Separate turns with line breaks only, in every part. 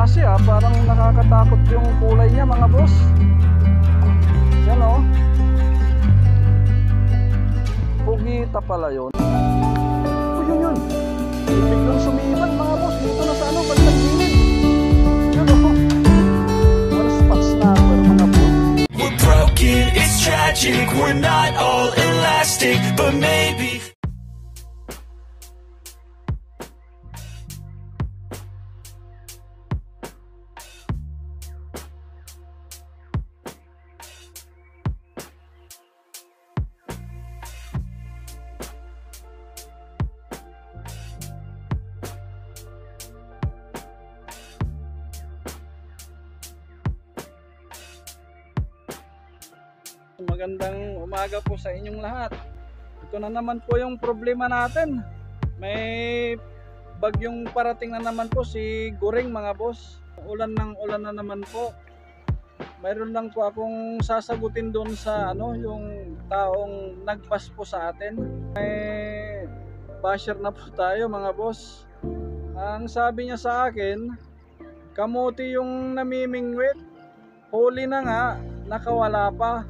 klase parang nakakatakot yung kulay niya mga boss. Yan o. Pugita pala yun. Yun. Biglang sumibat mga boss. Dito na sa ano, bandang gilid. Yan o. One spot snapper mga boss.
We're broken, it's tragic. We're not all elastic, but maybe.
Magandang umaga po sa inyong lahat. Ito na naman po yung problema natin. May bagyong parating na naman po si Goring mga boss. Ulan ng ulan na naman po. Mayroon lang po akong sasagutin doon sa yung taong nagpas po sa atin. May basher na po tayo mga boss. Ang sabi niya sa akin, kamuti yung namimingwit. Huli na nga, nakawala pa.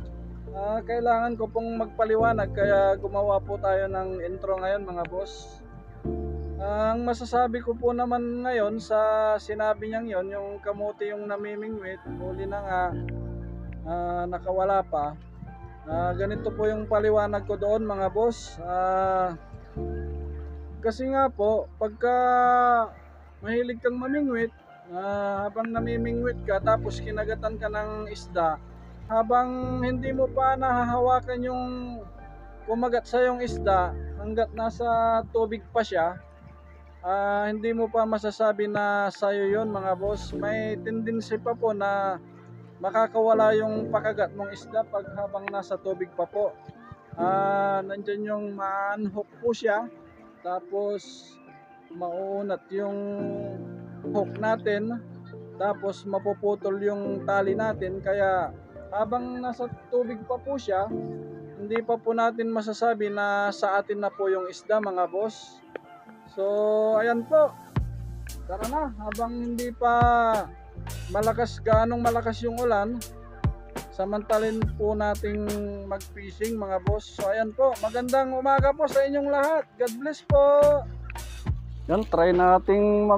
Kailangan ko pong magpaliwanag kaya gumawa po tayo ng intro ngayon mga boss. Ang masasabi ko po naman ngayon sa sinabi niyang yon, yung kamuti yung namimingwit, huli na nga, nakawala pa. Ganito po yung paliwanag ko doon mga boss. Kasi nga po, pagka mahilig kang mamingwit, habang namimingwit ka tapos kinagatan ka ng isda, habang hindi mo pa nahahawakan yung kumagat sa yung isda hanggat nasa tubig pa siya, hindi mo pa masasabi na sayo yon mga boss. May tendency pa po na makakawala yung pakagat mong isda pag habang nasa tubig pa po. Nandyan yung ma-unhook po siya, tapos mauunat yung hook natin, tapos mapuputol yung tali natin. Kaya habang nasa tubig pa po siya, hindi pa po natin masasabi na sa atin na po yung isda mga boss. So ayan po, tara na, habang hindi pa ganong malakas yung ulan, samantalin po nating mag-fishing mga boss. So ayan po, magandang umaga po sa inyong lahat. God bless po. Yan, try nating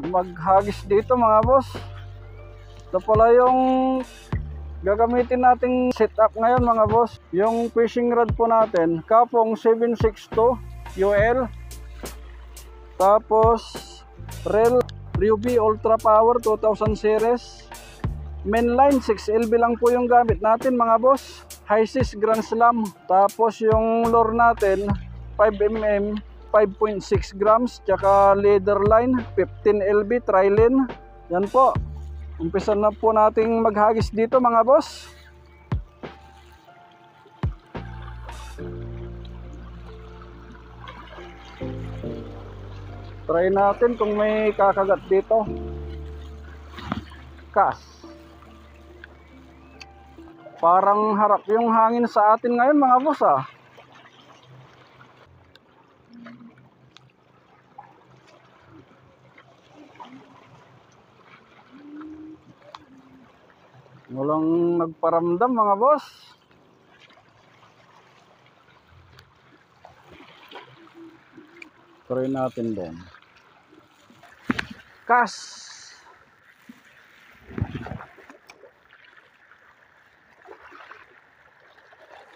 maghagis dito mga boss. Ito pala yung gagamitin nating setup ngayon mga boss. Yung fishing rod po natin, Kapong 762 UL. Tapos Reel Ryobi Ultra Power 2000 series. Mainline 6LB lang po yung gamit natin mga boss. High-sis Grand Slam. Tapos yung lure natin 5mm 5.6 grams. Tsaka leader line 15LB Trilene. Yan po. Umpisa na po nating maghagis dito mga boss. Try natin kung may kakagat dito. Cast. Parang harap yung hangin sa atin ngayon mga boss Walang nagparamdam mga boss. Try natin doon. Cast.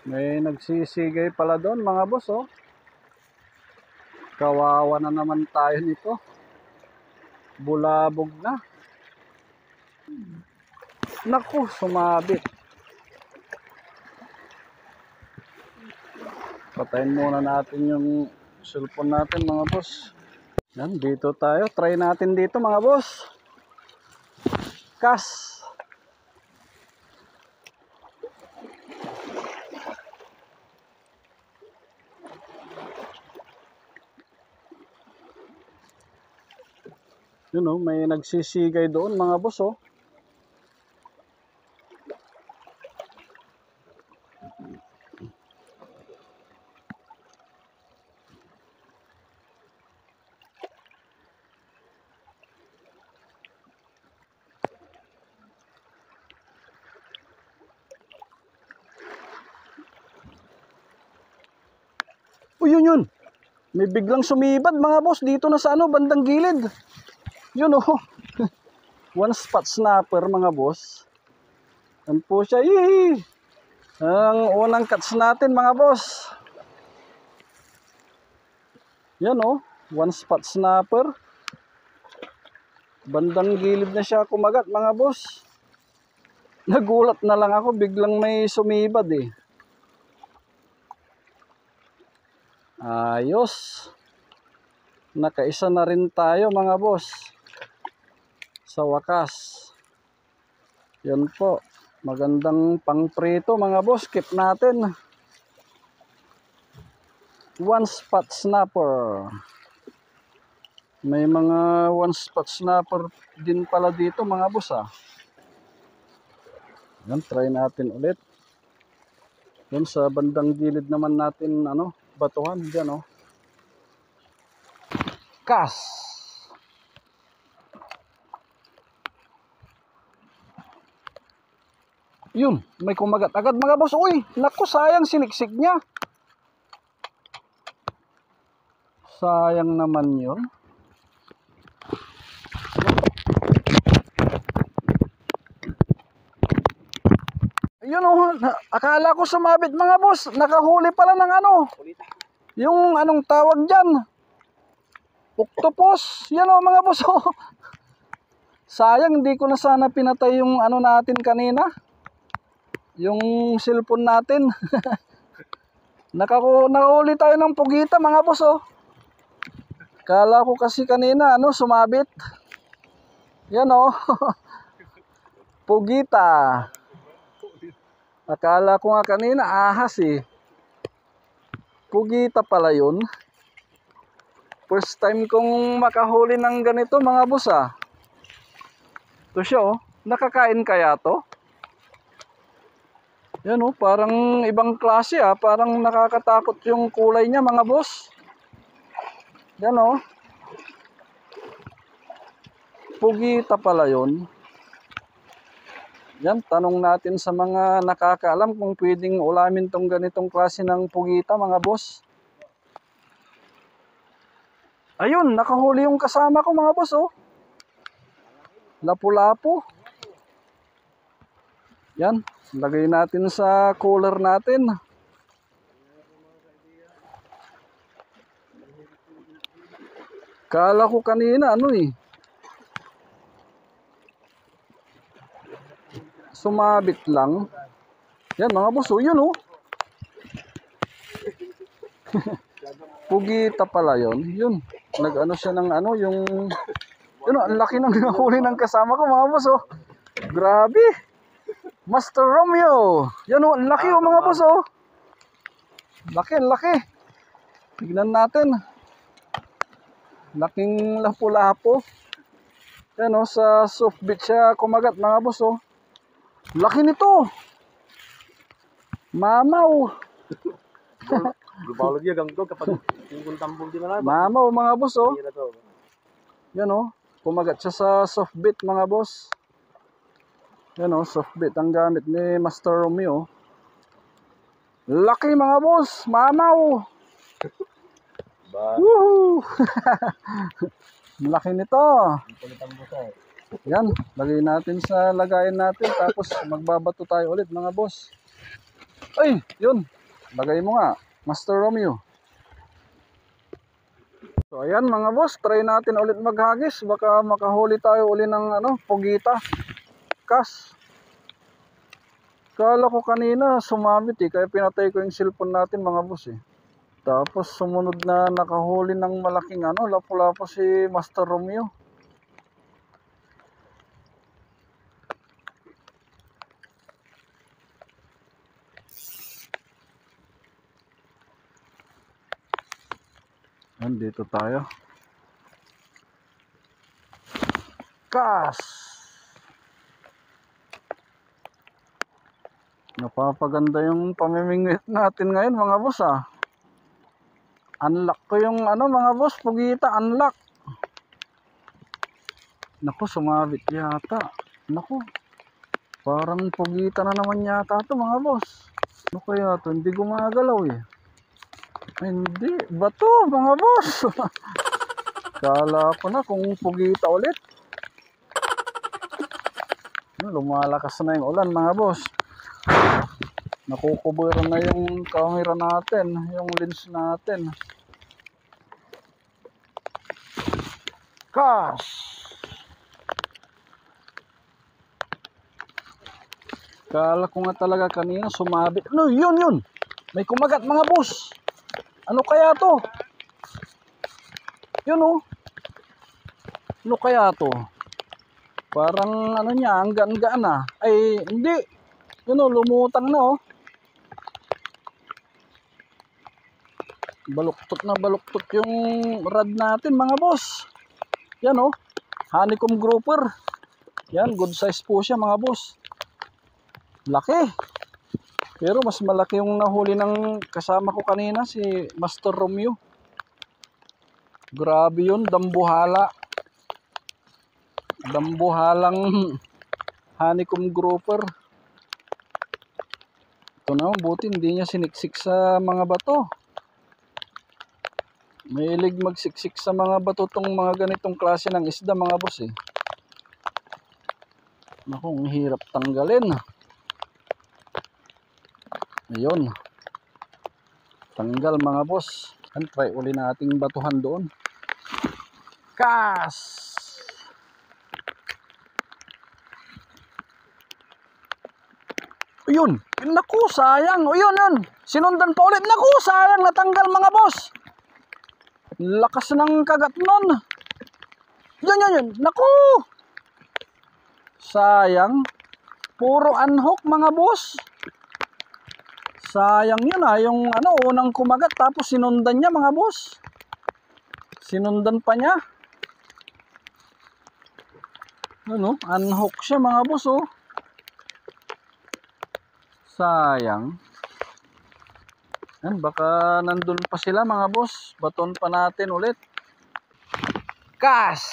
May nagsisigay pala doon mga boss Kawawa na naman tayo nito. Bulabog na. Naku, sumabit. Patayin muna natin yung cellphone natin mga boss. Yan, dito tayo. Try natin dito mga boss. Cast. Yun may nagsisigay doon mga boss Uy, yun. May biglang sumibad mga boss dito na sa ano, bandang gilid. Yun oh. One spot snapper mga boss. Yan po siya. Yee! Ang unang catch natin mga boss. Yan oh. One spot snapper. Bandang gilid na siya kumagat mga boss. Nagulat na lang ako. Biglang may sumibad eh. Ayos. Nakaisa na rin tayo mga boss. Sa wakas. Yan po. Magandang pangprito mga boss. Keep natin. One spot snapper. May mga one spot snapper din pala dito mga boss ah. Yan, try natin ulit. Yan sa bandang gilid naman natin ano, batuhan dyan oh. Kas. Yun, may kumagat agad mga boss. Uy, naku, sayang siniksik niya. Sayang naman yun. Yun oh, akala ko sumabit mga boss. Nakahuli pala ng ano. Yung anong tawag dyan. Octopus. Yan oh mga boss oh. Sayang, hindi ko na sana pinatay yung ano natin kanina. Yung cellphone natin. Nakahuli tayo ng pugita mga boss oh. Kala ko kasi kanina ano, sumabit. Yan oh. Pugita. Akala ko nga kanina ahas eh. Pugita pala yun. First time kong makahuli ng ganito mga boss ah. Ito siya oh. Nakakain kaya to? Yan oh, parang ibang klase ah. Parang nakakatakot yung kulay niya mga boss. Yan oh. Pugita pala yun. Yan, tanong natin sa mga nakakaalam kung pwedeng ulamin tong ganitong klase ng pugita mga boss. Ayun, nakahuli yung kasama ko mga boss oh. Lapu-lapu. Yan, lagay natin sa cooler natin. Kala ko kanina ano eh. Sumabit lang. Yan mga boss oh, yun oh. Pugita pala yun. Yun. Nag-ano siya ng ano, yung yun oh, ang laki ng nahuli ng kasama ko mga boss oh. Grabe. Master Romeo. Yan oh, ang laki oh mga boss oh. Laki, laki. Tignan natin. Laking lapu-lapo. Yan oh, sa soft bit siya kumagat mga boss oh. Laki nito. Mamaw.
Lubalo dia gangdo kapag tingkol-tambol din na.
Mamaw mga boss oh. Yan oh. Kumagat siya sa soft bit mga boss. Yan oh, soft bit ang gamit ni Master Romeo. Laki mga boss. Mamaw. Woohoo. Laki nito. Yan, lagay natin sa lagayan natin tapos magbabato tayo ulit mga boss. Ay, yun. Lagay mo nga, Master Romeo. So ayan mga boss, try natin ulit maghagis. Baka makahuli tayo ulit ng ano, pugita. Kas. Kala ko kanina sumabit eh, kaya pinatay ko yung cellphone natin mga boss eh. Tapos sumunod na nakahuli ng malaking ano, lapu-lapu si Master Romeo. Dito tayo. Kas. Napapaganda yung pamimingwit natin ngayon mga boss ah. Unlock ko yung ano mga boss, pugita, unlock. Naku, sumabit yata. Naku, parang pugita na naman yata ito mga boss. Ano kaya ito? Hindi gumagalaw eh. Hindi, bato mga boss. Kala ko na kung pugita ulit. Lumalakas na yung ulan mga boss. Nakukubura na yung camera natin, yung lens natin. Gosh! Kala ko nga talaga kanina sumabit. Ano, yun. May kumagat mga boss. Ano kaya to? Yun oh. Ano kaya to? Parang ano niya, ang gaan-gaan na. Ay, hindi. Yun oh, lumutang na oh. Baluktot yung rod natin mga boss. Yan oh. Honeycomb grouper. Yan, good size po siya mga boss. Laki. Pero mas malaki yung nahuli ng kasama ko kanina, si Master Romeo. Grabe yun, dambuhala. Dambuhalang honeycomb grouper. Ito na, buti hindi niya siniksik sa mga bato. Mahilig magsiksik sa mga bato tong mga ganitong klase ng isda mga boss eh. Naku, ang hirap tanggalin. Ayun. Tanggal mga boss. Try uli nating batuhan doon. Kas! Ayun. Naku, sayang. Ayun. Sinundan pa ulit. Naku, sayang. Natanggal mga boss. Lakas ng kagat nun. Yun. Naku! Sayang. Puro unhook mga boss. Sayang yun yung unang kumagat tapos sinundan niya mga boss. Sinundan pa niya. Unhook siya mga boss oh. Sayang. Yan, baka nandun pa sila mga boss. Baton pa natin ulit. Kas!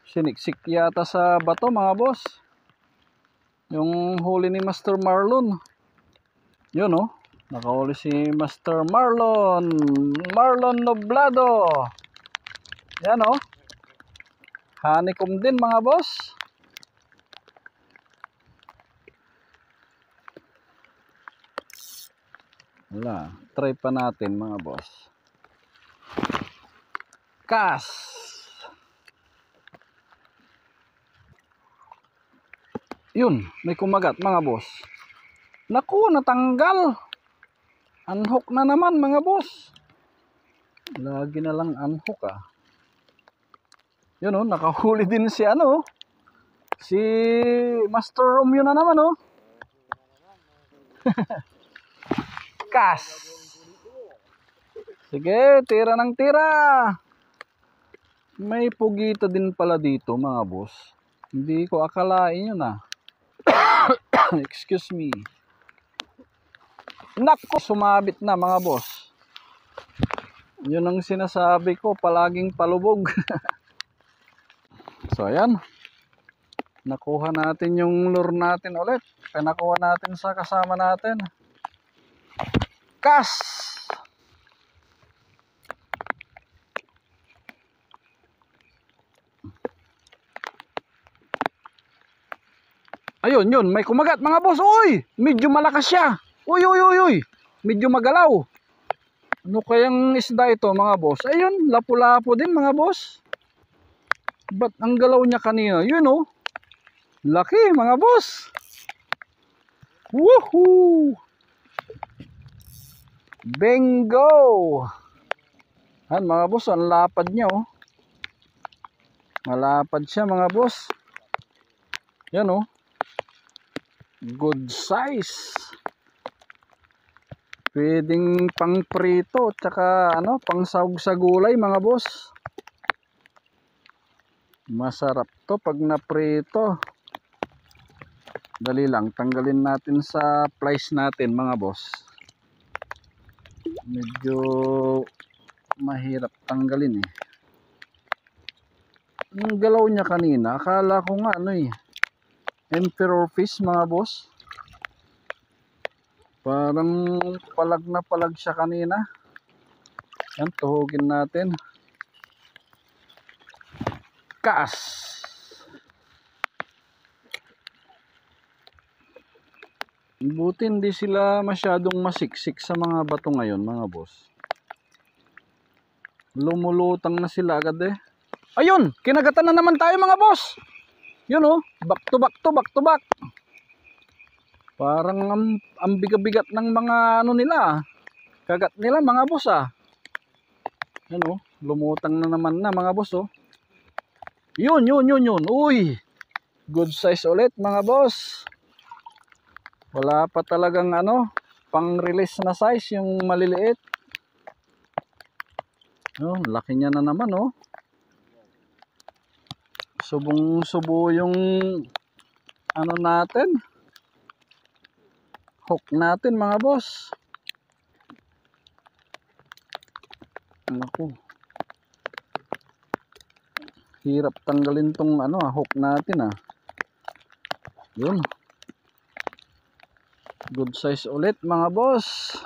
Siniksik yata sa bato mga boss. Yung huli ni Master Marlon. Yun oh. Nakahuli si Master Marlon. Marlon Noblado. Yan oh. Honeycomb din mga boss. Wala. Try pa natin mga boss. Kas! Yun, may kumagat mga boss. Naku, natanggal. Unhook na naman mga boss. Lagi na lang unhook ah. Yun oh, nakahuli din si si Master Romeo na naman oh. Kas. Sige, tira ng tira. May pugita din pala dito mga boss. Hindi ko akalain yun ah. Excuse me. Nako, sumabit na mga boss. Yun ang sinasabi ko, palaging palubog. So ayan. Nakuha natin yung lure natin ulit. Pinakuha natin sa kasama natin. Kas! Ayun, may kumagat mga boss. Uy! Medyo malakas siya. Uy! Medyo magalaw. Ano kayang isda ito mga boss? Ayun, lapu-lapu din mga boss. Ba't ang galaw niya kanina? Yun oh. Laki mga boss. Woohoo! Bingo! Yan mga boss, ang lapad niya oh. Malapad siya mga boss. Yan oh. Good size. Pwedeng pang prito tsaka pang sahog sa gulay mga boss. Masarap to pag naprito. Dali lang, tanggalin natin sa plies natin mga boss. Medyo mahirap tanggalin eh. Yung galaw niya kanina, akala ko nga emperor fish mga boss. Parang palag na palag siya kanina. Yan, tuhugin natin. Kas! Buti hindi sila masyadong masiksik sa mga bato ngayon, mga boss. Lumulutang na sila agad eh. Ayun! Kinagatan na naman tayo, mga boss! Yun oh, back to back to back to back. Parang ang bigat-bigat ng mga ano nila. Kagat nila, mga boss ah. Yun oh, lumutang na naman na, mga boss oh. Yun. Uy! Good size ulit, mga boss. Wala pa talagang ano, pang-release na size yung maliliit. Oh, laki niya na naman oh. Subong-subo yung ano natin. Hook natin, mga boss. Naku. Hirap tanggalin tong ano, hook natin ah. Yun. Good size ulit, mga boss.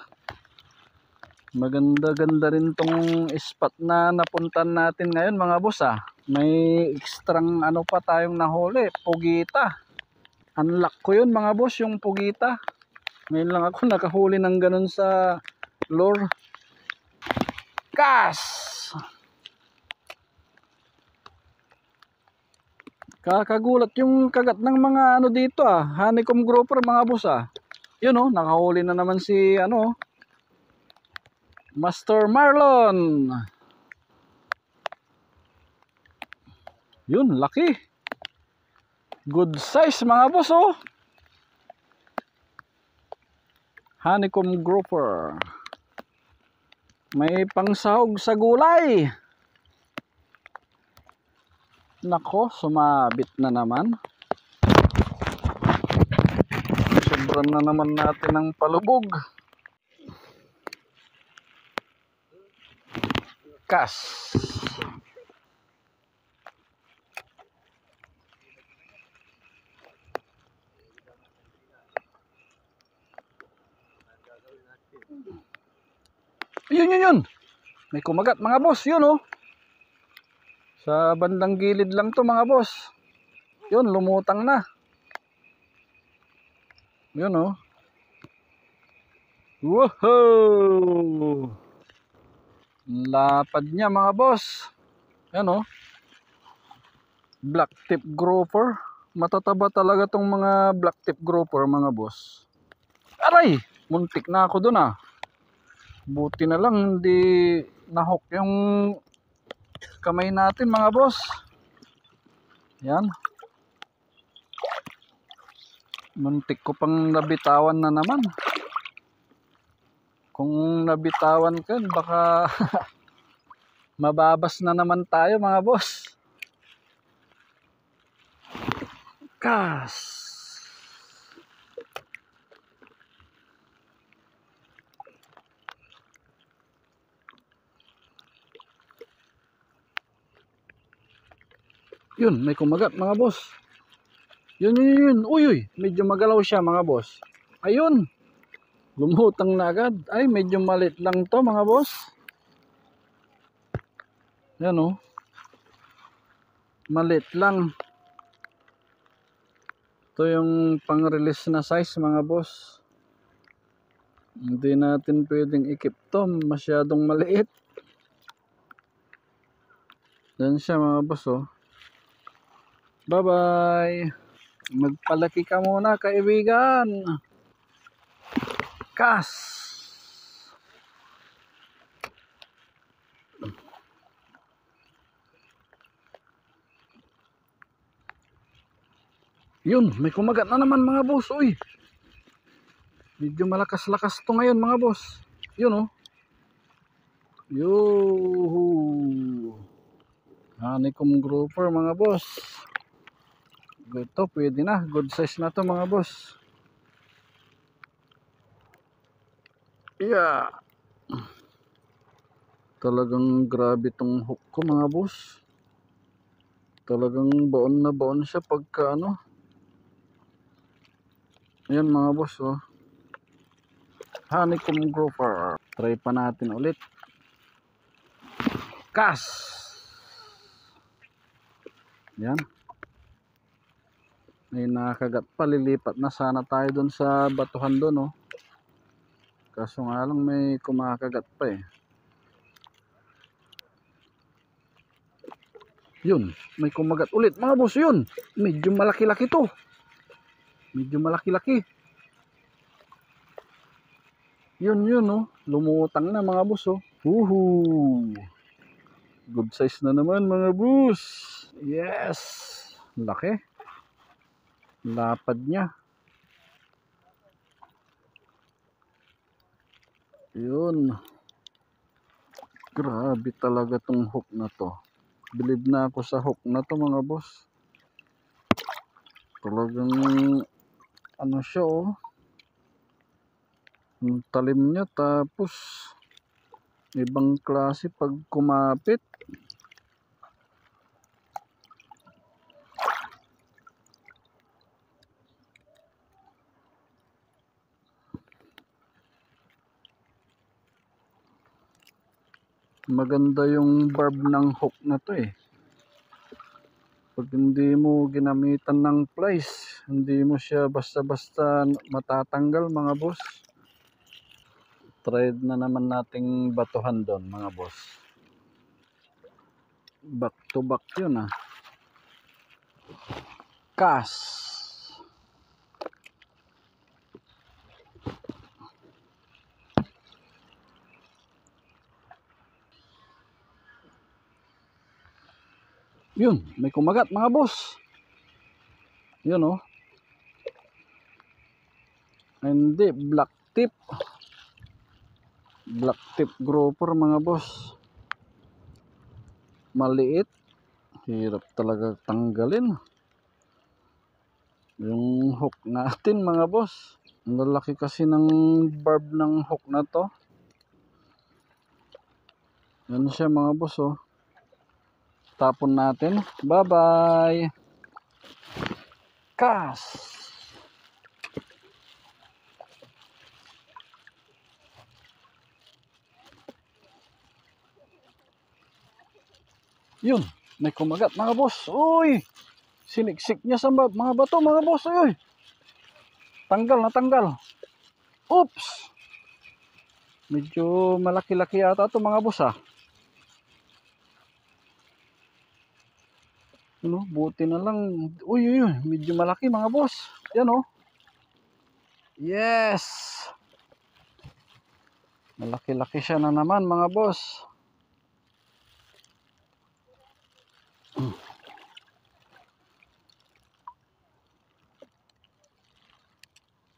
Maganda-ganda rin tong spot na napuntan natin ngayon, mga boss ah. May ekstrang ano pa tayong nahuli, pugita. Unlock ko yun, mga boss, yung pugita. Ngayon lang ako nakahuli ng ganun sa lure. Kas! Kakagulat yung kagat ng mga ano dito ah. Honeycomb grouper, mga boss ah. Yun oh, nakahuli na naman si ano, Master Marlon. Yun, laki. Good size, mga boss oh. Honeycomb grouper. May pangsahog sa gulay. Nako, sumabit na naman. Sobran na naman natin ng palubog. Kas. Yun. May kumagat, mga boss. Yun oh. Sa bandang gilid lang to, mga boss. Yun, lumutang na. Yun oh. Woohoo! Lapad niya, mga boss. Yan oh. Black tip grouper. Matataba talaga tong mga black tip grouper, mga boss. Aray! Muntik na ako dun ah. Buti na lang hindi nahook yung kamay natin, mga boss. Yan. Muntik ko pang nabitawan na naman. Kung nabitawan ka, baka mababas na naman tayo, mga boss. Kas. Yun, may kumagat, mga boss. Yun. Uy, medyo magalaw siya, mga boss. Ayun. Lumutang na agad. Ay, medyo malit lang to, mga boss. Yan oh. Malit lang. Ito yung pang-release na size, mga boss. Hindi natin pwedeng ikip to. Masyadong maliit. Yan siya, mga boss oh. Bye-bye. Magpalaki ka muna, kaibigan. Kas. Yun, may kumagat na naman, mga boss. Uy. Medyo malakas-lakas to ngayon, mga boss. Yun oh. Yoo. Honeycomb grouper, mga boss. Ito, pwede na. Good size na to, mga boss. Yeah. Talagang grabe tong hook ko, mga boss. Talagang baon na baon siya pagka ano. Ayan, mga boss oh. Honeycomb grouper. Try pa natin ulit. Cast. Yan. May nakagat pa, lilipat na sana tayo doon sa batuhan doon, oh. Kaso nga lang may kumakagat pa eh. Yun, may kumagat ulit mga boss. Yun, medyo malaki-laki to. Medyo malaki-laki. Yun, oh. Lumutang na mga boss, oh. Woohoo! Good size na naman mga boss. Yes! Laki. Lapad niya. Yun. Grabe talaga tong hook na to. Believe na ako sa hook na to mga boss. Talagang ano siya, oh. Ang talim niya, tapos ibang klase pag kumapit. Maganda yung barb ng hook na to eh. Pag hindi mo ginamitan ng plies, hindi mo siya basta-basta matatanggal mga boss. Try na naman nating batuhan doon mga boss. Back to back yun ah. Cast. Yun, may kumagat mga boss. Yun oh. Hindi, black tip. Black tip grouper mga boss. Maliit. Hirap talaga tanggalin. Yung hook natin mga boss. Ang lalaki kasi ng barb ng hook na to. Yan siya mga boss oh. Tapon natin. Bye bye. Cast. Yun, may kumagat mga boss. Uy, siniksik niya sa mga bato mga boss. Uy, tanggal na tanggal. Oops, medyo malaki-laki yata ito mga boss ah. Ano, buti na lang. Uy, medyo malaki mga boss. Yan oh. Yes. Malaki-laki siya na naman mga boss.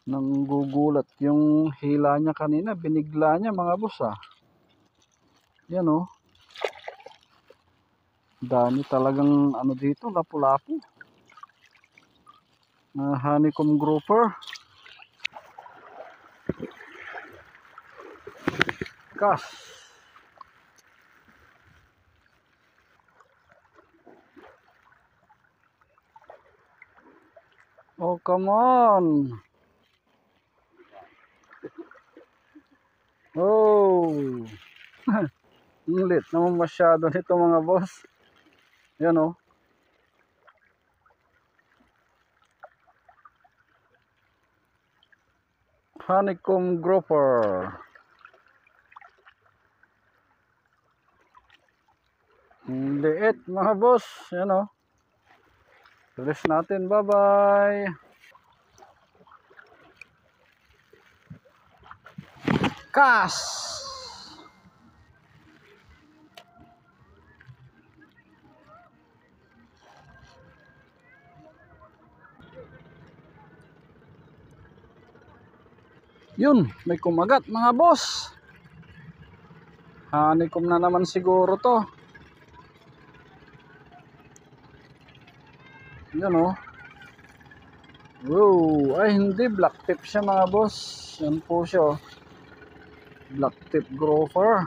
Nanggugulat yung hila niya kanina. Binigla niya mga boss ah. Yan oh. Dami talagang ano dito, lapu-lapu. Honeycomb grouper. Cast. Oh, come on. Oh. Ulit naman masyado nito mga boss. Yan oh. Honeycomb grouper. Liit mga boss. Yan oh. Release natin. Bye bye. Cast. Yun, may kumagat mga boss. Honeycomb na naman siguro to. Yun oh. Wow, ay hindi, black tip siya mga boss. Yan po siya oh. Black tip grouper.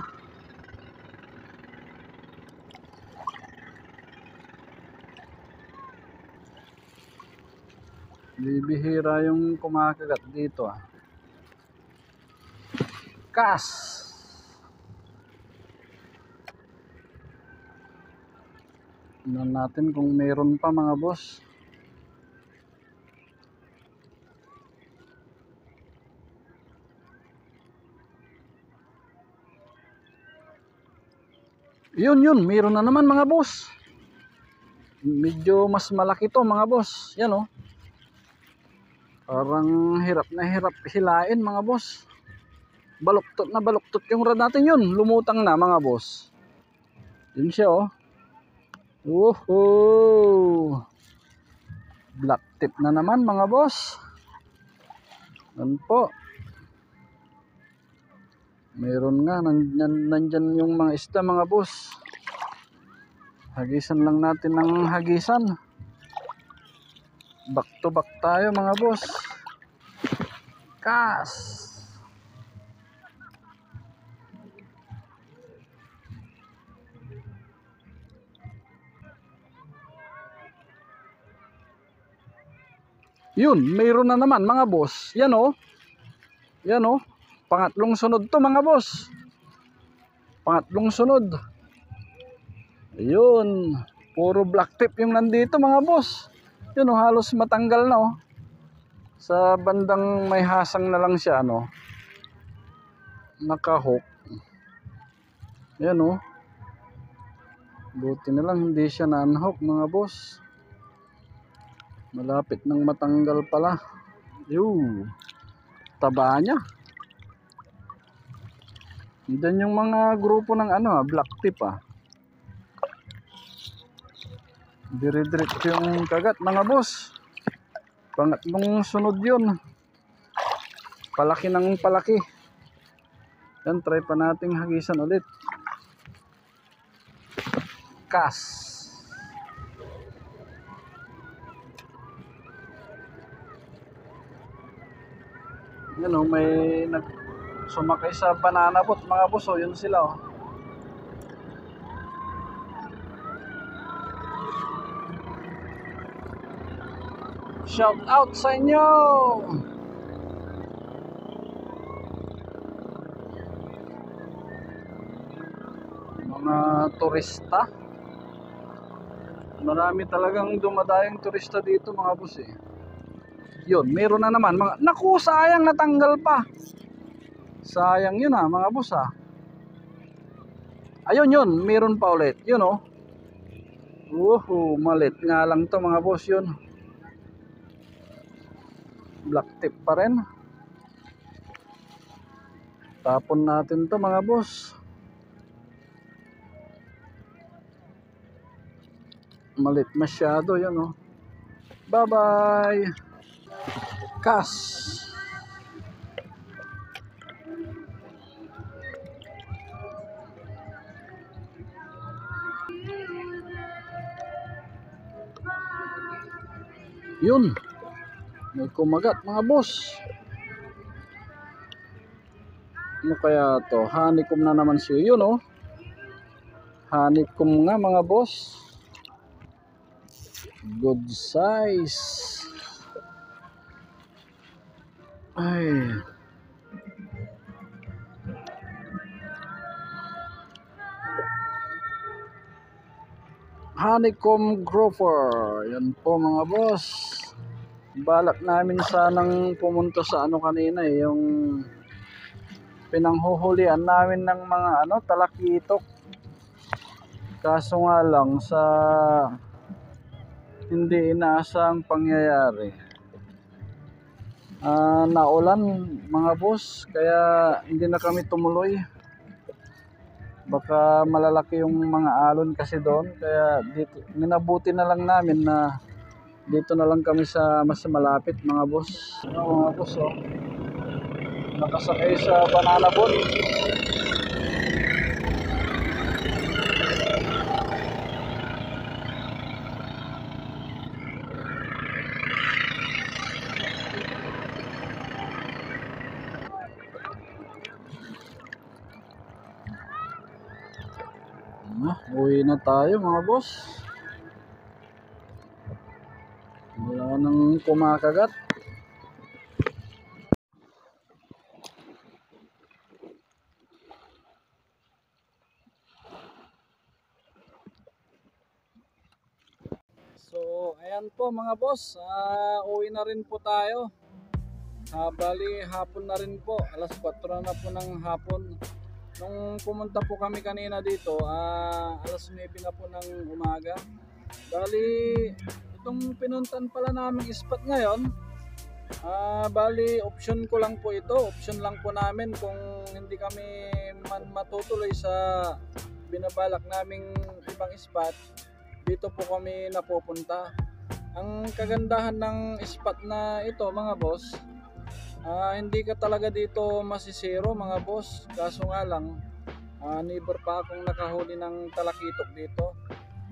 Bibihira yung kumakagat dito ah. Kas. Tingnan natin kung meron pa mga boss. Yun, meron na naman mga boss. Medyo mas malaki to mga boss. Yan oh. Parang hirap na hirap hilain mga boss. Baluktot na baluktot yung rod natin yun. Lumutang na mga boss. Yun siya oh. Woohoo! Black tip na naman mga boss. Yan po. Meron nga, nandyan yung mga isda mga boss. Hagisan lang natin ng hagisan. Back to back tayo mga boss. Kas. Yun, mayroon na naman mga boss. Yan oh. Yan oh. Pangatlong sunod to mga boss. Pangatlong sunod. Ayun. Puro black tip yung nandito mga boss. Yun oh, halos matanggal na oh. Sa bandang may hasang na lang siya ano. Nakahook. Yan oh. Buti na lang hindi siya na-unhook mga boss. Malapit nang matanggal pala. Yun. Taba niya. Diyan yung mga grupo ng ano, black tip ah. Dire-diretso yung kagat mga boss. Pangatlong sunod yun. Palaki ng palaki. Yan, try pa nating hagisan ulit. Kas. Yan o, may sumakay sa banana boat mga boss. O, yun sila o. Shout out sa inyo! Mga turista. Marami talagang dumadayang turista dito mga boss eh. Yun, meron na naman mga, naku, sayang natanggal pa. Sayang yun ah mga boss ah. Ayun yun, meron pa ulit. Yun oh. Malit nga lang to mga boss yun. Black tip pa rin. Tapon natin to mga boss. Malit masyado yun oh. Bye bye. Kas. Yun. May kumagat mga boss. Ano kaya to? Honeycomb na naman siya. Yun oh. Honeycomb nga mga boss. Good size. Ay. Honeycomb grouper. Yan po mga boss. Balak namin sanang pumunta sa ano kanina eh, yung pinanghuhulian namin ng mga ano, talakitok. Kaso nga lang sa hindi inaasang pangyayari. Naulan mga boss, kaya hindi na kami tumuloy. Baka malalaki yung mga alon kasi doon, kaya dito minabuti na lang namin na dito na lang kami sa mas malapit mga boss. Mga boss oh. Nakasakay sa banana boat. Uwi na tayo mga boss. Wala nang kumakagat. So, ayan po mga boss, uwi na rin po tayo. Bali, hapon na rin po, alas 4 na po ng hapon. Nung pumunta po kami kanina dito, alas 9 na po ng umaga. Bali, itong pinuntan pala naming spot ngayon, bali, option ko lang po ito. Option lang po namin kung hindi kami matutuloy sa binabalak naming ibang spot. Dito po kami napupunta. Ang kagandahan ng spot na ito mga boss, hindi ka talaga dito masisiro mga boss. Kaso nga lang, never pa akong nakahuli ng talakitok dito.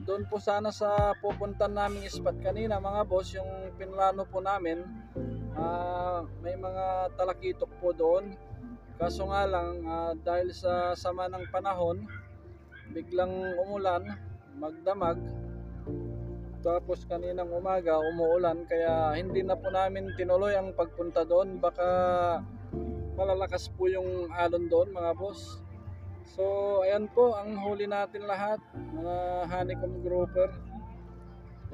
Doon po sana sa pupuntan naming spot kanina mga boss, yung pinlano po namin, may mga talakitok po doon. Kaso nga lang, dahil sa sama ng panahon, biglang umulan, magdamag, tapos kaninang umaga umuulan, kaya hindi na po namin tinuloy ang pagpunta doon. Baka malalakas po yung alon doon mga boss. So ayan po ang huli natin lahat, mga honeycomb grouper.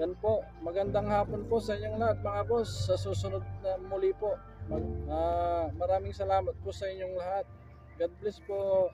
Yan po, magandang hapon po sa inyong lahat mga boss. Sa susunod na muli po, maraming salamat po sa inyong lahat. God bless po.